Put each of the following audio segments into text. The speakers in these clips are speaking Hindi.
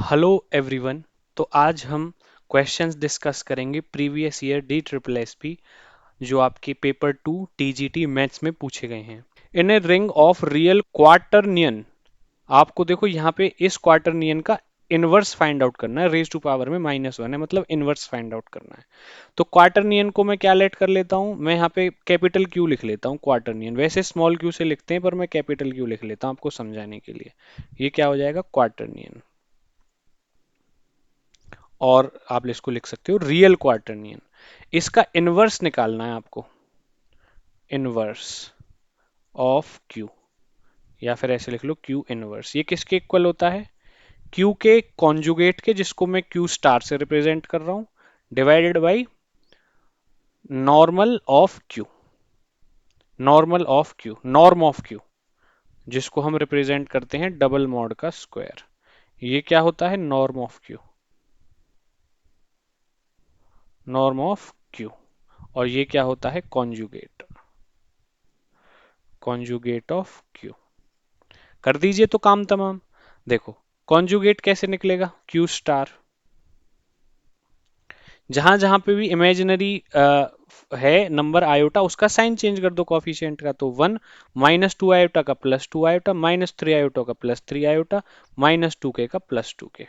Hello everyone. तो आज हम क्वेश्चंस डिस्कस करेंगे previous year D triple S P जो आपके पेपर 2 टीजीटी मैथ्स में पूछे गए हैं। इन ए रिंग ऑफ रियल क्वार्टरनियन, आपको देखो यहाँ पे इस क्वार्टरनियन का इनवर्स फाइंड आउट करना है। रेज टू पावर में -1 है, मतलब इनवर्स फाइंड आउट करना है। तो क्वार्टरनियन को मैं क्या लेट कर लेता हूँ, मैं यहाँ पे कैपिटल क्यू लिख लेता हूँ। क्वार्टरनियन वैसे स्मॉल क्यू से लिखते हैं, पर मैं कैपिटल क्यू लिख लेता हूँ आपको समझाने के लिए। ये क्या हो जाएगा, क्वार्टरनियन। और आप इसको लिख सकते हो रियल क्वार्टरनियन। इसका इनवर्स निकालना है आपको, इनवर्स ऑफ क्यू, या फिर ऐसे लिख लो क्यू इनवर्स। ये किसके इक्वल होता है, क्यू के कॉन्जुगेट के, जिसको मैं क्यू स्टार से रिप्रेजेंट कर रहा हूं, divided by normal of Q, normal of Q, norm of Q, जिसको हम रिप्रेजेंट करते हैं डबल मॉड का स्क्वायर। ये क्या होता है, norm of Q, norm of Q. और ये क्या होता है, कॉन्जुगेट, कॉन्जुगेट ऑफ क्यू। कर दीजिए तो काम तमाम। देखो कॉन्जुगेट कैसे निकलेगा, क्यू स्टार, जहां जहां पे भी इमेजिनरी है नंबर आयोटा, उसका साइन चेंज कर दो कॉफिशिएंट का। तो 1, -2 आयोटा का +2 आयोटा, -3 आयोटा का +3 आयोटा, -2k का +2k।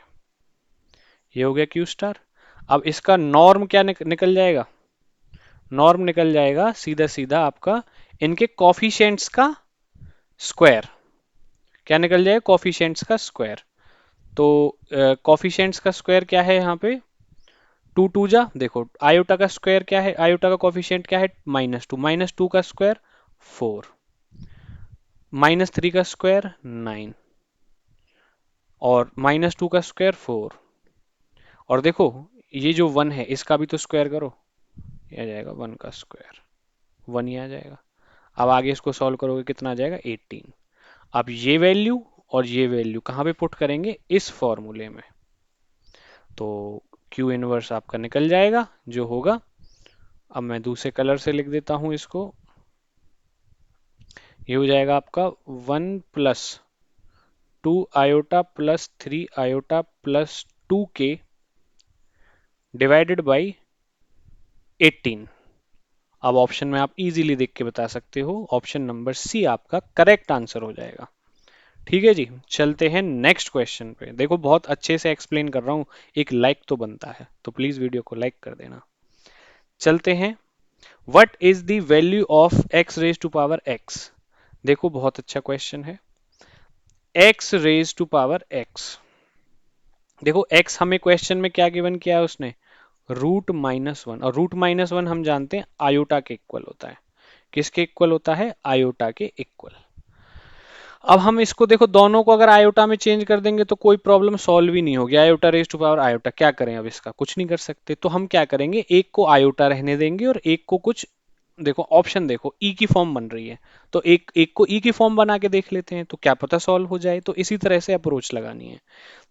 ये हो गया क्यू स्टार। अब इसका नॉर्म क्या निकल जाएगा, नॉर्म निकल जाएगा सीधा सीधा आपका इनके कॉफिशिएंट्स का स्क्वायर। क्या निकल जाएगा, कॉफिशिएंट्स का स्क्वायर। तो कॉफिशिएंट्स का स्क्वायर क्या है यहाँ पे, टू टू जा, देखो आयोटा का स्क्वायर क्या है, आयोटा का कॉफिशिएंट क्या है, -2, -2 का स्क्वायर 4, -3 का स्क्वायर 9, और -2 का स्क्वायर 4। और देखो ये जो 1 है इसका भी तो स्क्वायर करो, ये आ जाएगा 1 का स्क्वायर, 1 ही आ जाएगा। अब आगे इसको सॉल्व करोगे कितना आ जाएगा, 18। अब ये वैल्यू और ये वैल्यू कहाँ पे पुट करेंगे, इस फॉर्मूले में। तो क्यू इनवर्स आपका निकल जाएगा जो होगा। अब मैं दूसरे कलर से लिख देता हूं इसको। ये हो जाएगा आपका 1 + 2 iota +3 iota +2k divided by 18। अब ऑप्शन में आप इजीली देख के बता सकते हो, ऑप्शन नंबर सी आपका करेक्ट आंसर हो जाएगा। ठीक है जी, चलते हैं नेक्स्ट क्वेश्चन पे। देखो बहुत अच्छे से एक्सप्लेन कर रहा हूँ, एक लाइक तो बनता है, तो प्लीज वीडियो को लाइक कर देना। चलते हैं, what is the value of X raise to power X. देखो बहुत अच्छा क्वेश्चन है। X raise to power X, देखो एक्स हमें क्वेश्चन में क्या गिवन किया है उसने, √-1। और √-1 हम जानते हैं आयोटा के इक्वल होता है। किसके इक्वल होता है, आयोटा के इक्वल। अब हम इसको देखो दोनों को अगर आयोटा में चेंज कर देंगे तो कोई प्रॉब्लम सॉल्व ही नहीं होगी। Iota raise to power iota, क्या करें अब इसका, कुछ नहीं कर सकते। तो हम क्या करेंगे, एक को आयोटा रहने देंगे और एक को कुछ, देखो ऑप्शन देखो ई की फॉर्म बन रही है, तो एक एक को ई की फॉर्म बना के देख लेते हैं, तो क्या पता सॉल्व हो जाए। तो इसी तरह से अप्रोच लगानी है।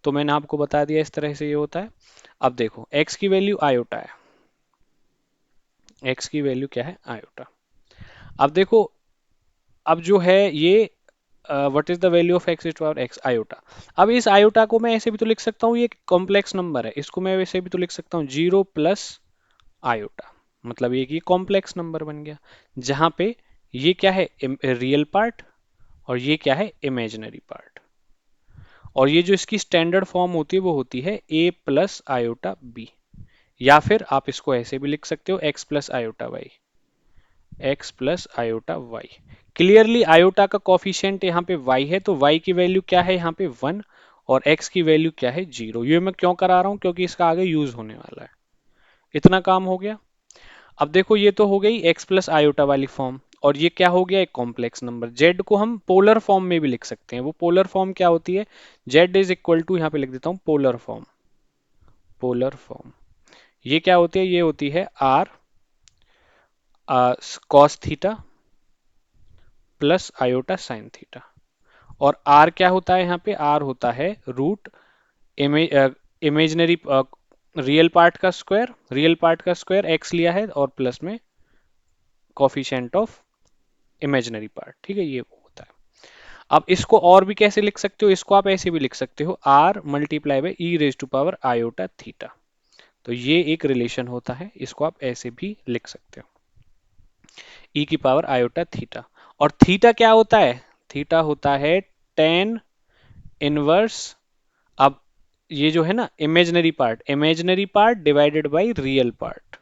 तो मैंने आपको बता दिया इस तरह से ये होता है। अब देखो एक्स की वैल्यू आयोटा है, एक्स की वैल्यू क्या है, आयोटा। अब देखो, अब जो है ये what is the value of X to power X, iota. अब इस आयोटा को मैं ऐसे भी तो लिख सकता हूँ, ये कॉम्प्लेक्स नंबर है, इसको मैं वैसे भी तो लिख सकता हूँ 0 + आयोटा, मतलब ये कि कॉम्प्लेक्स नंबर बन गया। जहां पे ये क्या है, रियल पार्ट, और ये क्या है, इमेजिनरी पार्ट। और ये जो इसकी स्टैंडर्ड फॉर्म होती है वो होती है a + आयोटा b, या फिर आप इसको ऐसे भी लिख सकते हो x + iota y, x + iota y। Clearly iota का कॉफिशिएंट यहाँ पे y है, तो y की वैल्यू क्या है यहाँ पे 1, और x की वैल्यू क्या है 0। ये मैं क्यों करा रहा हूँ, क्योंकि इसका आगे यूज होने वाला है। इतना काम हो गया। अब देखो ये तो हो गई x + आयोटा वाली फॉर्म, और ये क्या हो गया, एक कॉम्प्लेक्स नंबर। z को हम पोलर फॉर्म में भी लिख सकते हैं। वो पोलर फॉर्म क्या होती है, z = यहाँ पे लिख देता हूँ पोलर फॉर्म, पोलर फॉर्म। ये क्या होती है, ये होती है r cos theta + iota sin theta. और r क्या होता है यहाँ पे, r होता है रूट इमेजिनरी रियल पार्ट का स्क्वायर, रियल पार्ट का स्क्वायर x लिया है, और प्लस में कॉफिशिएंट ऑफ इमेजिनरी पार्ट। ठीक है, ये होता है। अब इसको और भी कैसे लिख सकते हो, इसको आप ऐसे भी लिख सकते हो, r multiply by E raise to power iota theta. तो ये एक रिलेशन होता है, इसको आप ऐसे भी लिख सकते हो, ई की पावर आयोटा थीटा। और थीटा क्या होता है, थीटा होता है टेन इनवर्स, अब ये जो है ना imaginary part divided by real part.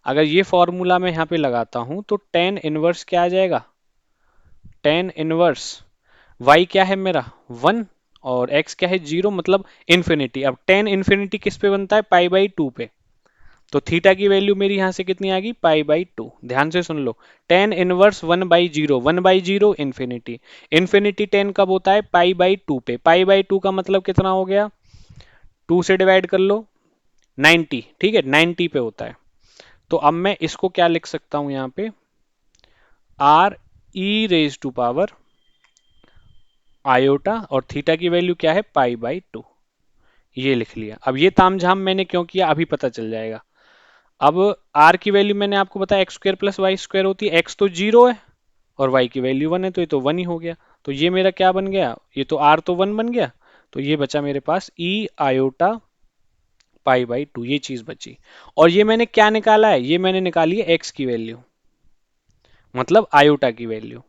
अगर ये फॉर्मूला मैं यहाँ पे लगाता हूं तो टेन इनवर्स क्या आ जाएगा, टेन इनवर्स y क्या है मेरा 1 और x क्या है 0, मतलब इन्फिनिटी। अब टेन इन्फिनिटी किस पे बनता है, पाई बाई 2 पे। तो थीटा की वैल्यू मेरी यहां से कितनी आ गई, पाई बाई 2। ध्यान से सुन लो, tan inverse 1/0, 1/0 infinity. Infinity tan कब होता है, पाई बाई 2 पे। पाई बाई 2 का मतलब कितना हो गया, 2 से डिवाइड कर लो, 90, ठीक है, 90 पे होता है। तो अब मैं इसको क्या लिख सकता हूं यहाँ पे, R E raise to power iota, और थीटा की वैल्यू क्या है, पाई बाई 2। ये लिख लिया। अब ये तामझाम मैंने क्यों किया, अभी पता चल जाएगा। अब आर की वैल्यू मैंने आपको बताया X square plus Y square होती है, एक्स तो 0 है और वाई की वैल्यू 1 है, तो ये तो 1 ही हो गया। तो ये मेरा क्या बन गया, ये तो आर तो 1 बन गया, तो ये बचा मेरे पास ई आयोटा पाई बाई 2, ये चीज बची। और ये मैंने क्या निकाला है, ये मैंने निकाली है एक्स की वैल्यू, मतलब आयोटा की वैल्यू,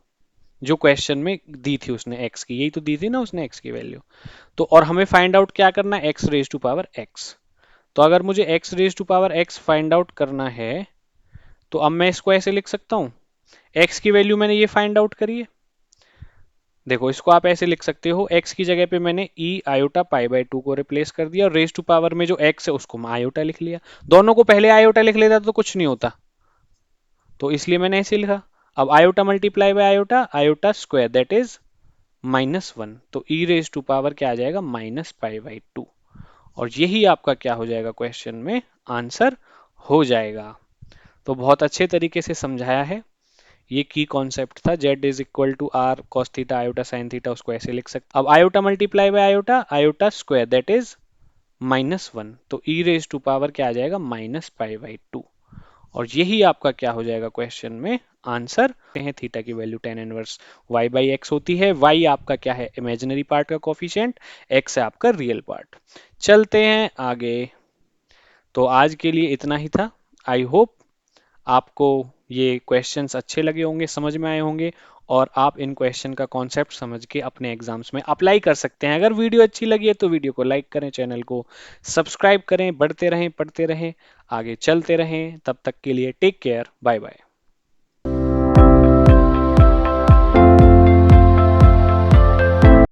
जो क्वेश्चन में दी थी उसने एक्स की, यही तो दी थी ना उसने एक्स की वैल्यू। तो और हमें फाइंड आउट क्या करना है, x raise to power x. तो अगर मुझे x raise to power x find out करना है, तो अब मैं इसको ऐसे लिख सकता हूं, एक्स की वैल्यू मैंने ये फाइंड आउट करी है, देखो इसको आप ऐसे लिख सकते हो, एक्स की जगह पे मैंने ई आयोटा पाई बाई 2 को रिप्लेस कर दिया, और रेज टू पावर में जो एक्स है उसको मैं आयोटा लिख लिया। दोनों को पहले आयोटा लिख लेता तो कुछ नहीं होता, तो इसलिए मैंने ऐसे लिखा। अब iota multiply by iota, iota square that is -1, तो ई रेज टू पावर क्या आ जाएगा, -पाई/2। और यही आपका क्या हो जाएगा, क्वेश्चन में आंसर हो जाएगा। तो बहुत अच्छे तरीके से समझाया है, ये की कॉन्सेप्ट था, z is equal to r cos theta iota sine theta, उसको ऐसे लिख सकते। अब iota multiply by iota, iota square that is -1, तो ई रेज टू पावर क्या आ जाएगा, -पाई/2। और यही आपका क्या हो जाएगा, क्वेश्चन में आंसर है। थीटा की value tan inverse y by x होती है, y आपका क्या है, इमेजिनरी पार्ट का कोफिशिएंट, x है आपका रियल पार्ट। चलते हैं आगे। तो आज के लिए इतना ही था। आई होप आपको ये क्वेश्चंस अच्छे लगे होंगे, समझ में आए होंगे, और आप इन क्वेश्चन का कॉन्सेप्ट समझ के अपने एग्जाम्स में अप्लाई कर सकते हैं। अगर वीडियो अच्छी लगी है तो वीडियो को लाइक करें, चैनल को सब्सक्राइब करें, बढ़ते रहें, पढ़ते रहें, आगे चलते रहें। तब तक के लिए टेक केयर, बाय बाय।